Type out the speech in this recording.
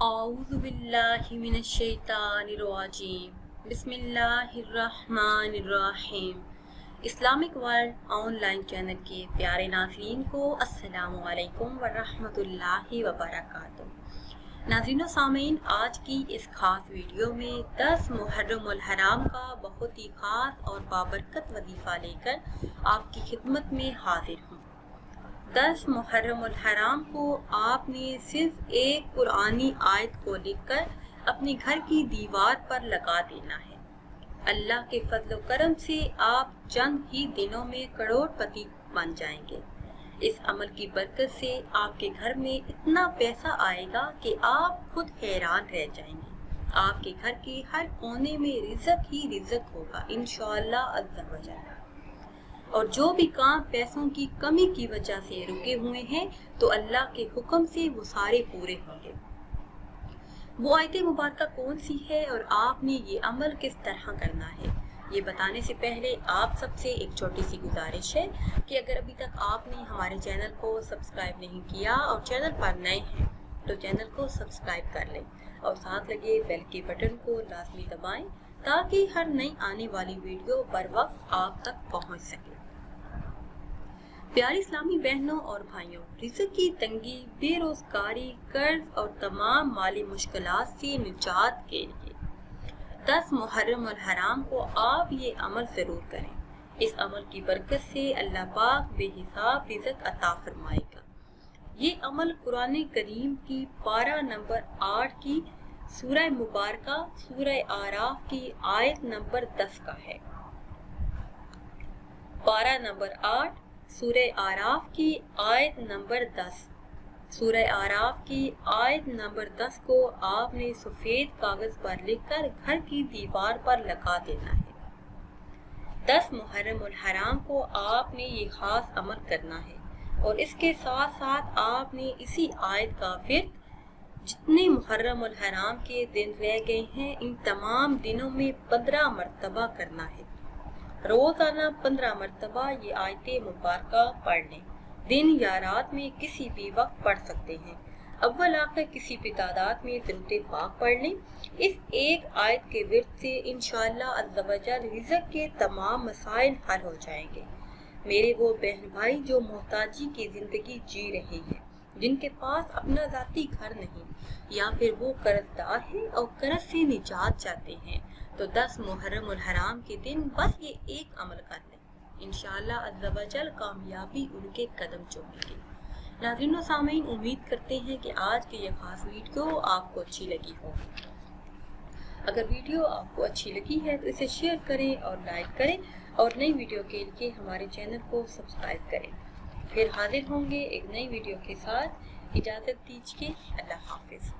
اعوذ باللہ من الشیطان الرجیم بسم اللہ الرحمن الرحیم۔ Islamic world on line channel کے پیارے ناظرین کو السلام علیکم ورحمۃ اللہ وبرکاتہ۔ ناظرین و سامعین، آج کی اس خاص ویڈیو میں 10 محرم الحرام کا بہت ہی خاص اور بابرکت وظیفہ لے کر آپ کی خدمت میں حاضر ہوں۔ 10 محرم الحرام کو آپ نے صرف ایک قرآنی آیت کو لکھ کر اپنے گھر کی دیوار پر لگا دینا ہے۔ اللہ کے فضل و کرم سے آپ چند ہی دنوں میں کروڑ پتی بن جائیں گے۔ اس عمل کی برکت سے آپ کے گھر میں اتنا پیسہ آئے گا کہ آپ خود حیران رہ جائیں گے۔ آپ کے گھر کے ہر کونے میں رزق ہی رزق ہوگا انشاءاللہ عز و جل۔ اور جو بھی کام پیسوں کی کمی کی وجہ سے رکے ہوئے ہیں تو اللہ کے حکم سے وہ سارے پورے ہوں گے۔ وہ آیت مبارکہ کون سی ہے اور آپ نے یہ عمل کس طرح کرنا ہے، یہ بتانے سے پہلے آپ سب سے ایک چھوٹی سی گزارش ہے کہ اگر ابھی تک آپ نے ہمارے چینل کو سبسکرائب نہیں کیا اور چینل پر نئے ہیں تو چینل کو سبسکرائب کر لیں اور ساتھ لگے بیل کے بٹن کو لازمی دبائیں تاکہ ہر نئی آنے والی ویڈیو بر وقت آپ تک پہنچ سکے۔ پیاری اسلامی بہنوں اور بھائیوں، رزق کی تنگی، بے روزگاری، قرض اور تمام مالی مشکلات سے نجات کے لیے 10 محرم الحرام کو آپ یہ عمل ضرور کریں۔ اس عمل کی برکت سے اللہ پاک بے حساب رزق عطا فرمائے گا۔ یہ عمل قرآن کریم کی پارہ نمبر 8 کی سورہ مبارکہ سورہ اعراف کی آیت نمبر 10 کا ہے۔ پارہ نمبر 8 سورہ اعراف کی آیت نمبر 10۔ سورہ اعراف کی آیت نمبر 10 کو آپ نے سفید کاغذ پر لکھ کر گھر کی دیوار پر لگا دینا ہے۔ 10 محرم الحرام کو آپ نے یہ خاص عمل کرنا ہے اور اس کے ساتھ ساتھ آپ نے اسی آیت کا ورد جتنے محرم الحرام کے دن رہ گئے ہیں ان تمام دنوں میں 15 مرتبہ کرنا ہے۔ روزانہ 15 مرتبہ یہ آیت مبارکہ پڑھ لیں۔ دن یا رات میں کسی بھی وقت پڑھ سکتے ہیں۔ اول آخر کسی بھی تعداد میں درود پاک پڑھ لیں۔ اس ایک آیت کے ورد سے انشاءاللہ عز و جل رزق کے تمام مسائل حل ہو جائیں گے۔ میرے وہ بہن بھائی جو محتاجی کی زندگی جی رہے ہیں، جن کے پاس اپنا ذاتی گھر نہیں یا پھر وہ قرض دار ہیں اور قرض سے نجات چاہتے ہیں تو 10 محرم الحرام کے دن بس یہ ایک عمل کر لیں، انشاءاللہ عز و جل کامیابی ان کے قدم چومیں گے۔ ناظرین و سامعین، امید کرتے ہیں کہ آج کی یہ خاص ویڈیو آپ کو اچھی لگی ہوگی۔ اگر ویڈیو آپ کو اچھی لگی ہے تو اسے شیئر کریں اور لائک کریں اور نئی ویڈیو کے لیے ہمارے چینل کو سبسکرائب کریں۔ پھر حاضر ہوں گے ایک نئی ویڈیو کے ساتھ۔ اجازت دیجیے، اللہ حافظ۔